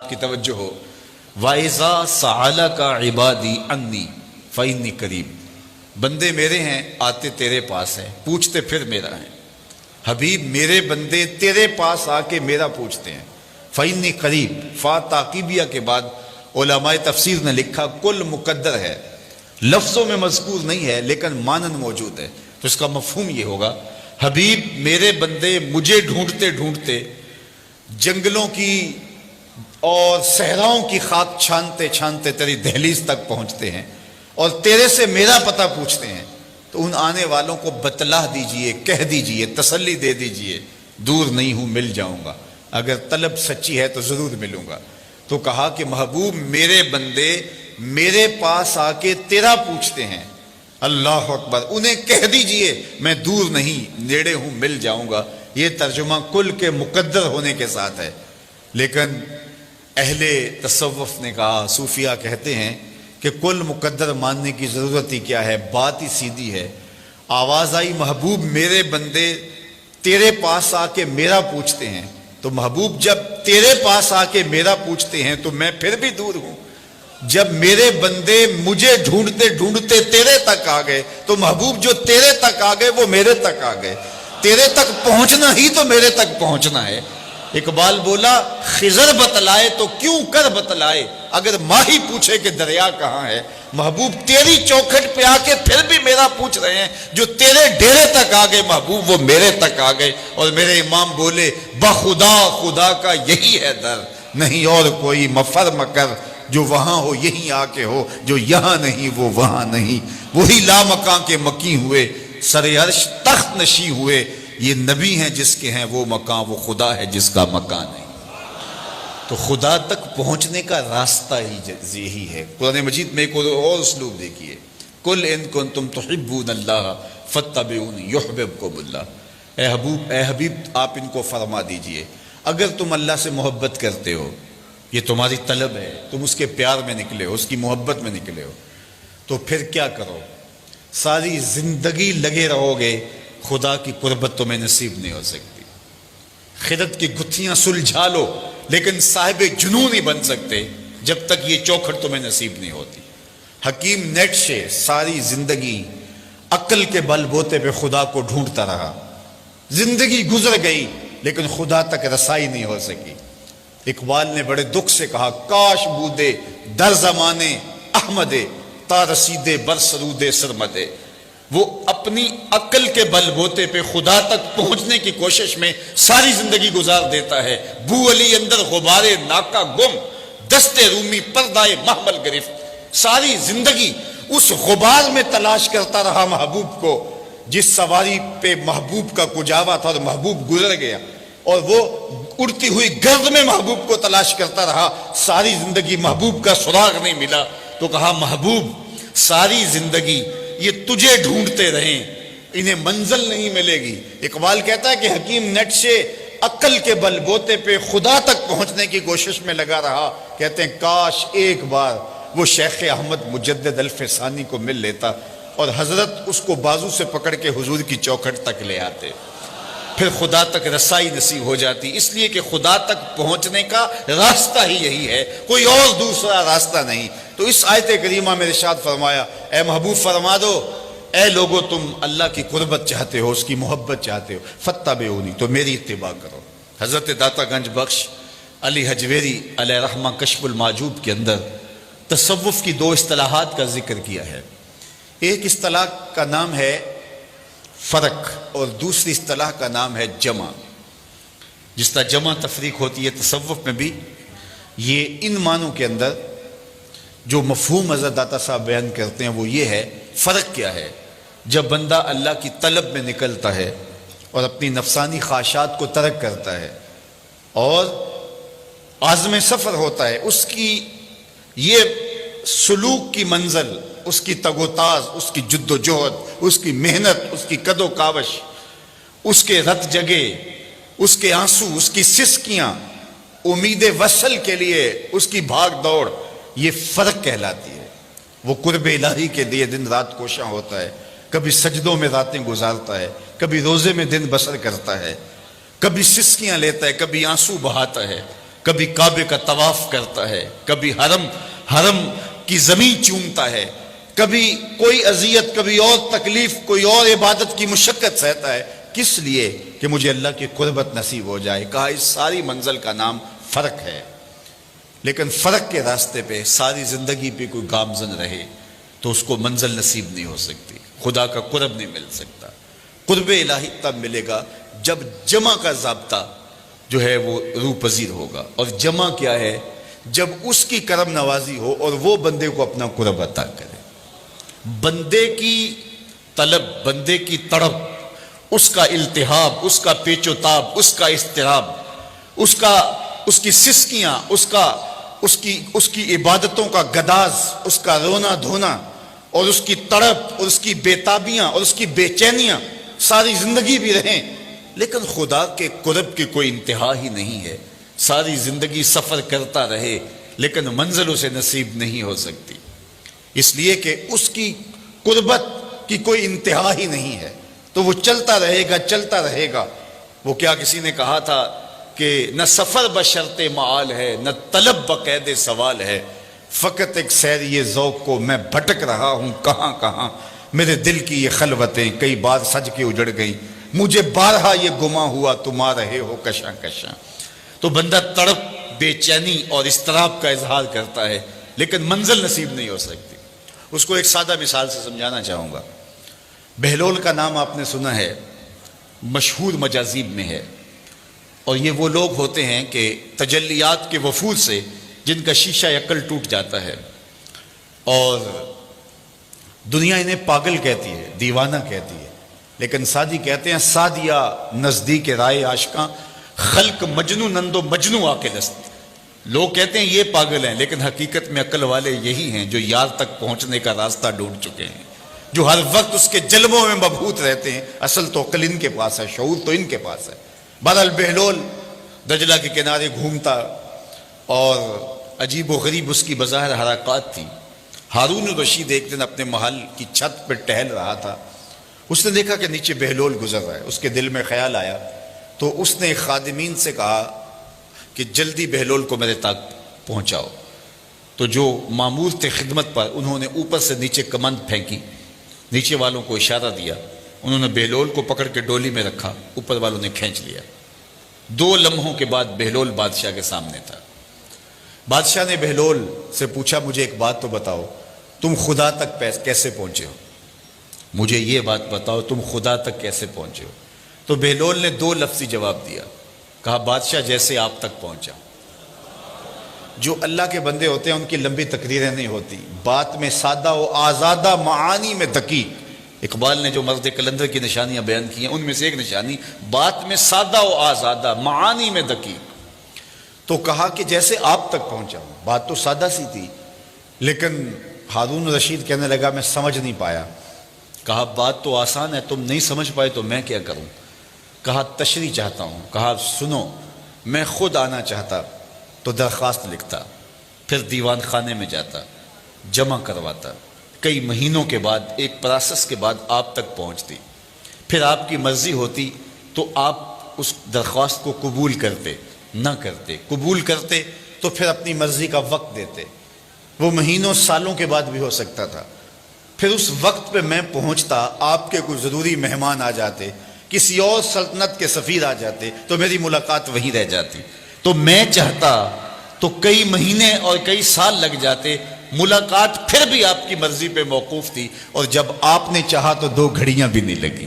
کی توجہ ہو، وَإِذَا سَأَلَكَ عِبَادِي عَنِّي فَإِنِّي قَرِيبٌ، بندے میرے ہیں آتے تیرے پاس ہیں، پوچھتے پھر میرا ہیں۔ حبیب میرے بندے تیرے پاس آ کے میرا پوچھتے ہیں۔ فَإِنِّي قَرِيب، فا تعقیبیہ کے بعد علماء تفسیر نے لکھا کل مقدر ہے، لفظوں میں مذکور نہیں ہے لیکن مانن موجود ہے، تو اس کا مفہوم یہ ہوگا حبیب میرے بندے مجھے ڈھونڈتے ڈھونڈتے جنگلوں کی اور صحراؤں کی خاک چھانتے چھانتے تیری دہلیز تک پہنچتے ہیں اور تیرے سے میرا پتہ پوچھتے ہیں، تو ان آنے والوں کو بتلا دیجئے، کہہ دیجئے، تسلی دے دیجئے، دور نہیں ہوں، مل جاؤں گا، اگر طلب سچی ہے تو ضرور ملوں گا۔ تو کہا کہ محبوب میرے بندے میرے پاس آ کے تیرا پوچھتے ہیں، اللہ اکبر، انہیں کہہ دیجئے میں دور نہیں، نیڑے ہوں، مل جاؤں گا۔ یہ ترجمہ کل کے مقدر ہونے کے ساتھ ہے، لیکن اہل تصوف نے کہا، صوفیہ کہتے ہیں کہ کل مقدر ماننے کی ضرورت ہی کیا ہے، بات ہی سیدھی ہے۔ آواز آئی محبوب میرے بندے تیرے پاس آ کے میرا پوچھتے ہیں، تو محبوب جب تیرے پاس آ کے میرا پوچھتے ہیں تو میں پھر بھی دور ہوں، جب میرے بندے مجھے ڈھونڈتے ڈھونڈتے تیرے تک آ گئے تو محبوب جو تیرے تک آ گئے وہ میرے تک آ گئے، تیرے تک پہنچنا ہی تو میرے تک پہنچنا ہے۔ اقبال بولا خضر بتلائے تو کیوں کر بتلائے، اگر ماہی پوچھے کہ دریا کہاں ہے، محبوب تیری چوکھٹ پہ آ کے پھر بھی میرا پوچھ رہے ہیں، جو تیرے ڈیرے تک آ گئے محبوب وہ میرے تک آ گئے۔ اور میرے امام بولے بخدا خدا کا یہی ہے در، نہیں اور کوئی مفر مکر، جو وہاں ہو یہیں آ کے ہو، جو یہاں نہیں وہ وہاں نہیں، وہی لامکاں کے مکی ہوئے، سر عرش تخت نشیں ہوئے، یہ نبی ہیں جس کے ہیں وہ مکان، وہ خدا ہے جس کا مکان نہیں۔ تو خدا تک پہنچنے کا راستہ ہی یہی ہے۔ قرآن مجید میں ایک اور اسلوب دیکھیے، کل ان کنتم تحبون اللہ فاتبعونی یحببکم اللہ، اے حبیب آپ ان کو فرما دیجئے اگر تم اللہ سے محبت کرتے ہو، یہ تمہاری طلب ہے، تم اس کے پیار میں نکلے ہو، اس کی محبت میں نکلے ہو، تو پھر کیا کرو، ساری زندگی لگے رہو گے، خدا کی قربت تمہیں نصیب نہیں ہو سکتی۔ خدت کی گتھیاں سلجھا لو لیکن صاحب جنون نہیں بن سکتے جب تک یہ چوکھٹ تمہیں نصیب نہیں ہوتی۔ حکیم نیٹشے ساری زندگی عقل کے بل بوتے پہ خدا کو ڈھونڈتا رہا، زندگی گزر گئی لیکن خدا تک رسائی نہیں ہو سکی۔ اقبال نے بڑے دکھ سے کہا کاش بودے در زمانے احمدے تا رسیدے بر سرودے سرمدے، وہ اپنی عقل کے بل بوتے پہ خدا تک پہنچنے کی کوشش میں ساری زندگی گزار دیتا ہے۔ بو علی اندر غبارے ناکا گم، دستے رومی پردائے محمل گرفت، ساری زندگی اس غبار میں تلاش کرتا رہا محبوب کو، جس سواری پہ محبوب کا کجاوا تھا اور محبوب گزر گیا، اور وہ اڑتی ہوئی گرد میں محبوب کو تلاش کرتا رہا، ساری زندگی محبوب کا سراغ نہیں ملا۔ تو کہا محبوب ساری زندگی یہ تجھے ڈھونڈتے رہیں، انہیں منزل نہیں ملے گی۔ اقبال کہتا ہے کہ حکیم نیٹشے عقل کے بل بوتے پہ خدا تک پہنچنے کی کوشش میں لگا رہا، کہتے ہیں کاش ایک بار وہ شیخ احمد مجدد الف ثانی کو مل لیتا اور حضرت اس کو بازو سے پکڑ کے حضور کی چوکھٹ تک لے آتے، پھر خدا تک رسائی نصیب ہو جاتی۔ اس لیے کہ خدا تک پہنچنے کا راستہ ہی یہی ہے، کوئی اور دوسرا راستہ نہیں۔ تو اس آیت کریمہ میں ارشاد فرمایا اے محبوب فرما دو اے لوگو تم اللہ کی قربت چاہتے ہو، اس کی محبت چاہتے ہو، فاتبعونی تو میری اتباع کرو۔ حضرت داتا گنج بخش علی حجویری علیہ رحمہ کشف المعجوب کے اندر تصوف کی دو اصطلاحات کا ذکر کیا ہے۔ ایک اصطلاح کا نام ہے فرق اور دوسری اصطلاح کا نام ہے جمع۔ جس طرح جمع تفریق ہوتی ہے تصوف میں بھی یہ ان معنوں کے اندر جو مفہوم حضرت داتا صاحب بیان کرتے ہیں وہ یہ ہے، فرق کیا ہے، جب بندہ اللہ کی طلب میں نکلتا ہے اور اپنی نفسانی خواہشات کو ترک کرتا ہے اور عزم سفر ہوتا ہے، اس کی یہ سلوک کی منزل، اس کی تگ و تاز، اس کی جد و جہد، اس کی محنت، اس کی کد و کاوش، اس کے رت جگے، اس کے آنسو، اس کی سسکیاں، امید وصل کے لیے اس کی بھاگ دوڑ، یہ فرق کہلاتی ہے۔ وہ قرب الہی کے لیے دن رات کوشاں ہوتا ہے، کبھی سجدوں میں راتیں گزارتا ہے، کبھی روزے میں دن بسر کرتا ہے، کبھی سسکیاں لیتا ہے، کبھی آنسو بہاتا ہے، کبھی کعبے کا طواف کرتا ہے، کبھی حرم کی زمین چومتا ہے، کبھی کوئی اذیت، کبھی اور تکلیف، کوئی اور عبادت کی مشقت سہتا ہے، کس لیے؟ کہ مجھے اللہ کی قربت نصیب ہو جائے۔ کہا اس ساری منزل کا نام فرق ہے، لیکن فرق کے راستے پہ ساری زندگی پہ کوئی گامزن رہے تو اس کو منزل نصیب نہیں ہو سکتی، خدا کا قرب نہیں مل سکتا۔ قرب الہی تب ملے گا جب جمع کا ضابطہ جو ہے وہ روح پذیر ہوگا۔ اور جمع کیا ہے؟ جب اس کی کرم نوازی ہو اور وہ بندے کو اپنا قرب عطا کرے۔ بندے کی طلب، بندے کی تڑپ، اس کا التہاب، اس کا پیچ و تاب، اس کا اضطراب، اس کی سسکیاں، اس کی عبادتوں کا گداز، اس کا رونا دھونا اور اس کی تڑپ اور اس کی بےتابیاں اور اس کی بے چینیاں ساری زندگی بھی رہیں، لیکن خدا کے قرب کی کوئی انتہا ہی نہیں ہے۔ ساری زندگی سفر کرتا رہے لیکن منزل اسے نصیب نہیں ہو سکتی، اس لیے کہ اس کی قربت کی کوئی انتہا ہی نہیں ہے، تو وہ چلتا رہے گا، چلتا رہے گا۔ وہ کیا کسی نے کہا تھا کہ نہ سفر بشرط معال ہے، نہ طلب بقید سوال ہے، فقط ایک سیری ذوق کو میں بھٹک رہا ہوں کہاں کہاں، میرے دل کی یہ خلوتیں کئی بار سج کے اجڑ گئیں، مجھے بارہا یہ گماں ہوا تم آ رہے ہو کشاں کشاں۔ تو بندہ تڑپ، بے چینی اور اضطراب کا اظہار کرتا ہے لیکن منزل نصیب نہیں ہو سکتی۔ اس کو ایک سادہ مثال سے سمجھانا چاہوں گا۔ بہلول کا نام آپ نے سنا ہے، مشہور مجاذیب میں ہے، اور یہ وہ لوگ ہوتے ہیں کہ تجلیات کے وفور سے جن کا شیشہ عقل ٹوٹ جاتا ہے، اور دنیا انہیں پاگل کہتی ہے، دیوانہ کہتی ہے، لیکن سادی کہتے ہیں سادیا نزدیک رائے عاشقاں، خلق مجنو نندو مجنو عاقل است۔ لوگ کہتے ہیں یہ پاگل ہیں، لیکن حقیقت میں عقل والے یہی ہیں جو یار تک پہنچنے کا راستہ ڈھونڈ چکے ہیں، جو ہر وقت اس کے جلووں میں مبہوت رہتے ہیں۔ اصل تو عقل ان کے پاس ہے، شعور تو ان کے پاس ہے۔ بہرحال بہلول دجلہ کے کنارے گھومتا اور عجیب و غریب اس کی بظاہر حرکات تھی۔ ہارون الرشید ایک دن اپنے محل کی چھت پہ ٹہل رہا تھا، اس نے دیکھا کہ نیچے بہلول گزر رہا ہے، اس کے دل میں خیال آیا تو اس نے خادمین سے کہا کہ جلدی بہلول کو میرے تک پہنچاؤ۔ تو جو مامور تھے خدمت پر، انہوں نے اوپر سے نیچے کمند پھینکی، نیچے والوں کو اشارہ دیا، انہوں نے بہلول کو پکڑ کے ڈولی میں رکھا، اوپر والوں نے کھینچ لیا۔ 2 لمحوں کے بعد بہلول بادشاہ کے سامنے تھا۔ بادشاہ نے بہلول سے پوچھا مجھے ایک بات تو بتاؤ، تم خدا تک کیسے پہنچے ہو؟ مجھے یہ بات بتاؤ تم خدا تک کیسے پہنچے ہو؟ تو بہلول نے 2 لفظی جواب دیا، کہا بادشاہ جیسے آپ تک پہنچا۔ جو اللہ کے بندے ہوتے ہیں ان کی لمبی تقریریں نہیں ہوتی، بات میں سادہ و آزادہ، معانی میں دقیق۔ اقبال نے جو مرد قلندر کی نشانیاں بیان کی ہیں ان میں سے ایک نشانی بات میں سادہ و آزادہ، معانی میں دقیق۔ تو کہا کہ جیسے آپ تک پہنچا ہوں۔ بات تو سادہ سی تھی، لیکن ہارون رشید کہنے لگا میں سمجھ نہیں پایا۔ کہا بات تو آسان ہے، تم نہیں سمجھ پائے تو میں کیا کروں؟ کہا تشریح چاہتا ہوں۔ کہا سنو، میں خود آنا چاہتا تو درخواست لکھتا، پھر دیوان خانے میں جاتا، جمع کرواتا، کئی مہینوں کے بعد ایک پروسیس کے بعد آپ تک پہنچتی، پھر آپ کی مرضی ہوتی تو آپ اس درخواست کو قبول کرتے، نہ کرتے، قبول کرتے تو پھر اپنی مرضی کا وقت دیتے۔ وہ مہینوں سالوں کے بعد بھی ہو سکتا تھا۔ پھر اس وقت پہ میں پہنچتا، آپ کے کوئی ضروری مہمان آ جاتے، کسی اور سلطنت کے سفیر آ جاتے تو میری ملاقات وہیں رہ جاتی۔ تو میں چاہتا تو کئی مہینے اور کئی سال لگ جاتے، ملاقات پھر بھی آپ کی مرضی پہ موقوف تھی، اور جب آپ نے چاہا تو 2 گھڑیاں بھی نہیں لگی،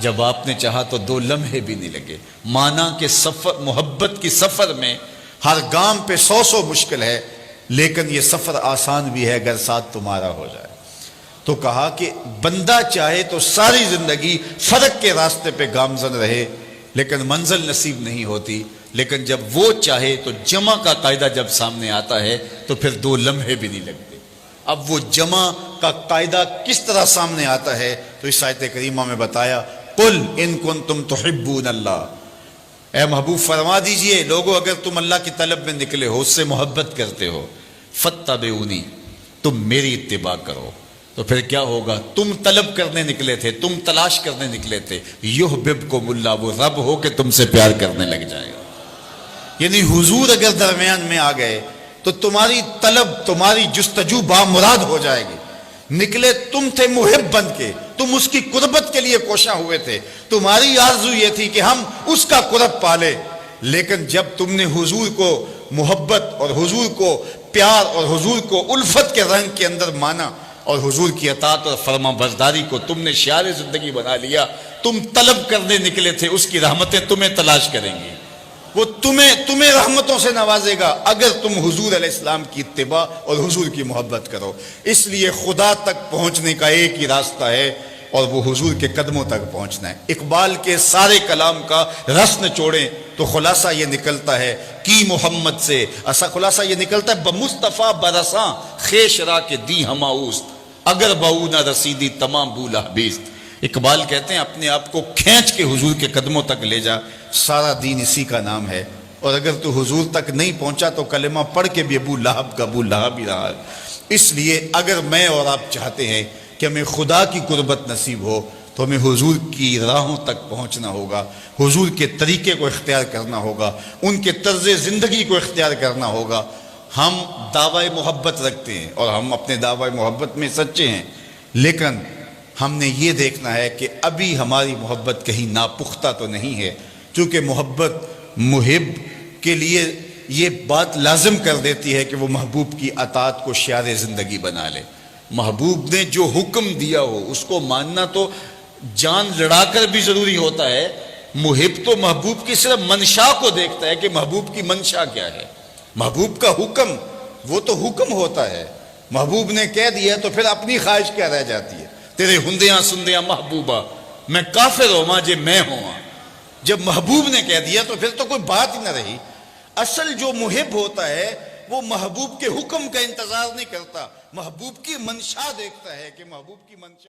جب آپ نے چاہا تو 2 لمحے بھی نہیں لگے۔ مانا کہ سفر، محبت کی سفر میں ہر گام پہ 100 مشکل ہے، لیکن یہ سفر آسان بھی ہے اگر ساتھ تمہارا ہو جائے۔ تو کہا کہ بندہ چاہے تو ساری زندگی فرق کے راستے پہ گامزن رہے لیکن منزل نصیب نہیں ہوتی، لیکن جب وہ چاہے تو جمع کا قاعدہ جب سامنے آتا ہے تو پھر 2 لمحے بھی نہیں لگتے۔ اب وہ جمع کا قاعدہ کس طرح سامنے آتا ہے تو اس آیت کریمہ میں بتایا، قل ان کنتم تحبون اللہ، اے محبوب فرما دیجئے لوگو اگر تم اللہ کی طلب میں نکلے ہو، اس سے محبت کرتے ہو، فاتبعونی، تم میری اتباع کرو۔ تو پھر کیا ہوگا؟ تم طلب کرنے نکلے تھے، تم تلاش کرنے نکلے تھے، یحببکم اللہ، وہ رب ہو کہ تم سے پیار کرنے لگ جائے گا۔ یعنی حضور اگر درمیان میں آ گئے تو تمہاری طلب، تمہاری جستجو بامراد ہو جائے گی۔ نکلے تم تھے محب بن کے، تم اس کی قربت کے لیے کوشاں ہوئے تھے، تمہاری آرزو یہ تھی کہ ہم اس کا قرب پالے، لیکن جب تم نے حضور کو محبت اور حضور کو پیار اور حضور کو الفت کے رنگ کے اندر مانا اور حضور کی اطاعت اور فرما برداری کو تم نے شعار زندگی بنا لیا، تم طلب کرنے نکلے تھے، اس کی رحمتیں تمہیں تلاش کریں گی، وہ تمہیں رحمتوں سے نوازے گا اگر تم حضور علیہ السلام کی اتباع اور حضور کی محبت کرو۔ اس لیے خدا تک پہنچنے کا ایک ہی راستہ ہے اور وہ حضور کے قدموں تک پہنچنا ہے۔ اقبال کے سارے کلام کا رس نچوڑیں تو خلاصہ یہ نکلتا ہے کی محمد سے، خلاصہ یہ نکلتا ہے بمصطفیٰ برساں خیش را کے دی ہماؤست، اگر بہو نہ رسیدی تمام بولا بیست۔ اقبال کہتے ہیں اپنے آپ کو کھینچ کے حضور کے قدموں تک لے جا، سارا دین اسی کا نام ہے، اور اگر تو حضور تک نہیں پہنچا تو کلمہ پڑھ کے بھی ابو لہب کا ابو لہب ہی رہا۔ اس لیے اگر میں اور آپ چاہتے ہیں کہ ہمیں خدا کی قربت نصیب ہو تو ہمیں حضور کی راہوں تک پہنچنا ہوگا، حضور کے طریقے کو اختیار کرنا ہوگا، ان کے طرز زندگی کو اختیار کرنا ہوگا۔ ہم دعوی محبت رکھتے ہیں اور ہم اپنے دعوی محبت میں سچے ہیں، لیکن ہم نے یہ دیکھنا ہے کہ ابھی ہماری محبت کہیں ناپختہ تو نہیں ہے، چونکہ محبت محب کے لیے یہ بات لازم کر دیتی ہے کہ وہ محبوب کی اطاعت کو شعار زندگی بنا لے۔ محبوب نے جو حکم دیا ہو اس کو ماننا تو جان لڑا کر بھی ضروری ہوتا ہے۔ محب تو محبوب کی صرف منشا کو دیکھتا ہے کہ محبوب کی منشا کیا ہے، محبوب کا حکم وہ تو حکم ہوتا ہے، محبوب نے کہہ دیا تو پھر اپنی خواہش کیا رہ جاتی ہے، تیرے ہندیاں سندیاں محبوبہ میں کافر ہوں جے میں ہوں۔ جب محبوب نے کہہ دیا تو پھر تو کوئی بات ہی نہ رہی۔ اصل جو محب ہوتا ہے وہ محبوب کے حکم کا انتظار نہیں کرتا، محبوب کی منشا دیکھتا ہے کہ محبوب کی منشا